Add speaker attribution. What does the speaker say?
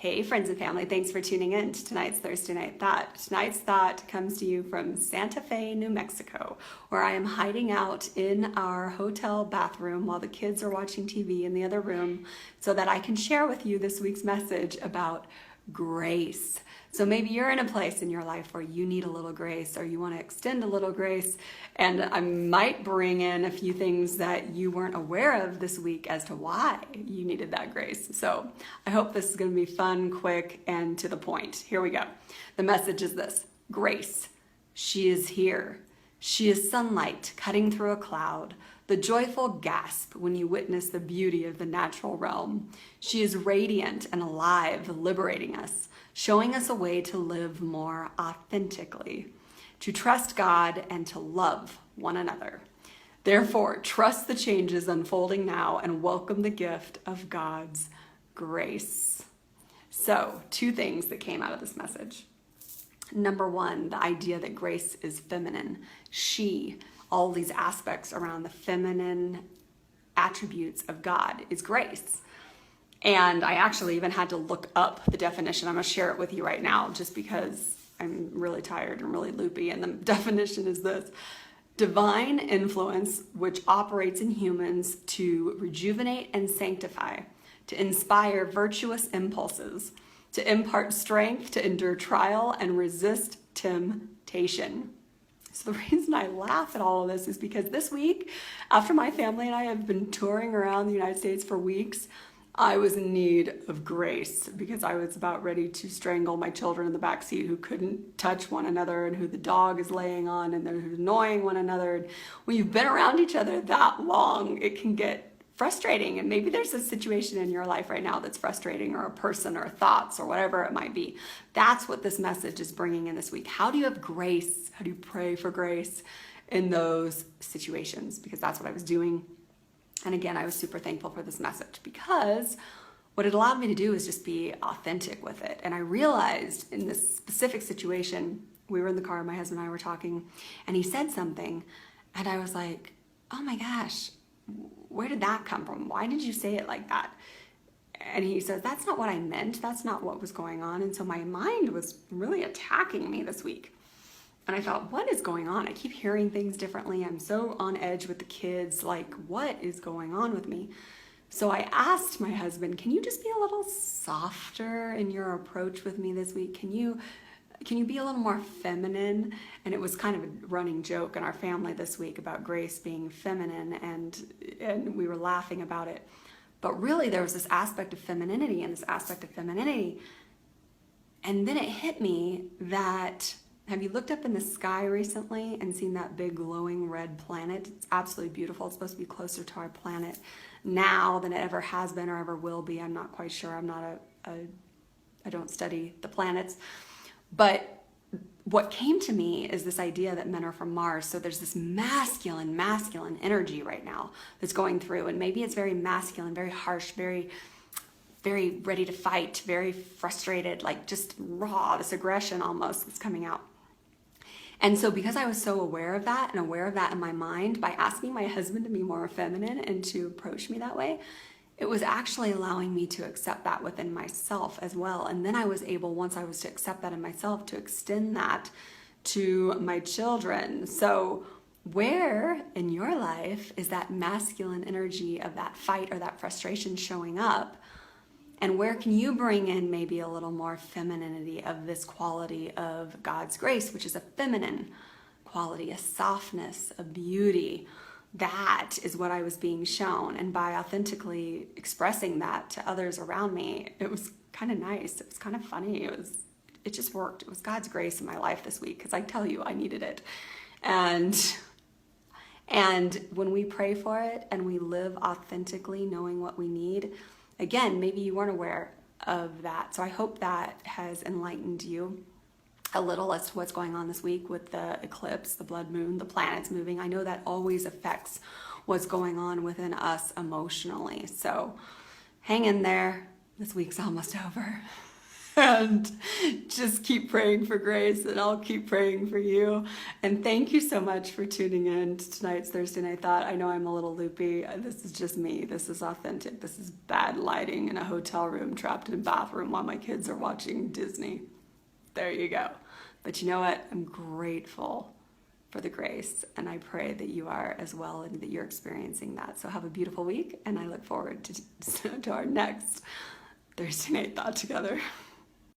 Speaker 1: Hey friends and family, thanks for tuning in to tonight's Thursday Night Thought. Tonight's thought comes to you from Santa Fe, New Mexico, where I am hiding out in our hotel bathroom while the kids are watching TV in the other room so that I can share with you this week's message about grace. So maybe you're in a place in your life where you need a little grace or you want to extend a little grace, and I might bring in a few things that you weren't aware of this week as to why you needed that grace. So I hope this is going to be fun, quick, and to the point. Here we go. The message is this: grace. She is here. She is sunlight cutting through a cloud, the joyful gasp when you witness the beauty of the natural realm. She is radiant and alive, liberating us, showing us a way to live more authentically, to trust God and to love one another. Therefore, trust the changes unfolding now and welcome the gift of God's grace. So, two things that came out of this message. Number one, the idea that grace is feminine. She, all these aspects around the feminine attributes of God is grace. And I actually even had to look up the definition. I'm going to share it with you right now just because I'm really tired and really loopy. And the definition is this: divine influence which operates in humans to rejuvenate and sanctify, to inspire virtuous impulses, to impart strength, to endure trial and resist temptation. So the reason I laugh at all of this is because this week, after my family and I have been touring around the United States for weeks, I was in need of grace because I was about ready to strangle my children in the backseat who couldn't touch one another and who the dog is laying on and they're annoying one another. And when you've been around each other that long, it can get frustrating. And maybe there's a situation in your life right now that's frustrating, or a person or thoughts or whatever it might be. That's what this message is bringing in this week. How do you have grace? How do you pray for grace in those situations? Because that's what I was doing. And again, I was super thankful for this message because what it allowed me to do is just be authentic with it. And I realized in this specific situation, we were in the car, my husband and I were talking, and he said something, and I was like, oh my gosh, where did that come from? Why did you say it like that? And he says, that's not what I meant. That's not what was going on. And so my mind was really attacking me this week. And I thought, what is going on? I keep hearing things differently. I'm so on edge with the kids. Like, what is going on with me? So I asked my husband, can you just be a little softer in your approach with me this week? Can you be a little more feminine? And it was kind of a running joke in our family this week about grace being feminine, and we were laughing about it. But really there was this aspect of femininity and this aspect of femininity. And then it hit me that, have you looked up in the sky recently and seen that big glowing red planet? It's absolutely beautiful. It's supposed to be closer to our planet now than it ever has been or ever will be. I'm not quite sure. I don't study the planets. But what came to me is this idea that men are from Mars. So there's this masculine energy right now that's going through. And maybe it's very masculine, very harsh, very ready to fight, very frustrated, like just raw, this aggression almost that's coming out. And so because I was so aware of that and aware of that in my mind, by asking my husband to be more feminine and to approach me that way, it was actually allowing me to accept that within myself as well. And then I was able, once I was to accept that in myself, to extend that to my children. So where in your life is that masculine energy of that fight or that frustration showing up? And where can you bring in maybe a little more femininity of this quality of God's grace, which is a feminine quality, a softness, a beauty? That is what I was being shown. And by authentically expressing that to others around me, it was kind of nice. It was kind of funny. It just worked. It was God's grace in my life this week, because I tell you, I needed it. And when we pray for it and we live authentically knowing what we need, again, maybe you weren't aware of that. So I hope that has enlightened you a little as to what's going on this week with the eclipse, the blood moon, the planets moving. I know that always affects what's going on within us emotionally. So hang in there. This week's almost over. And just keep praying for grace, and I'll keep praying for you. And thank you so much for tuning in to tonight's Thursday Night Thought. I know I'm a little loopy. This is just me. This is authentic. This is bad lighting in a hotel room, trapped in a bathroom while my kids are watching Disney. There you go. But you know what? I'm grateful for the grace, and I pray that you are as well, and that you're experiencing that. So have a beautiful week, and I look forward to our next Thursday Night Thought together.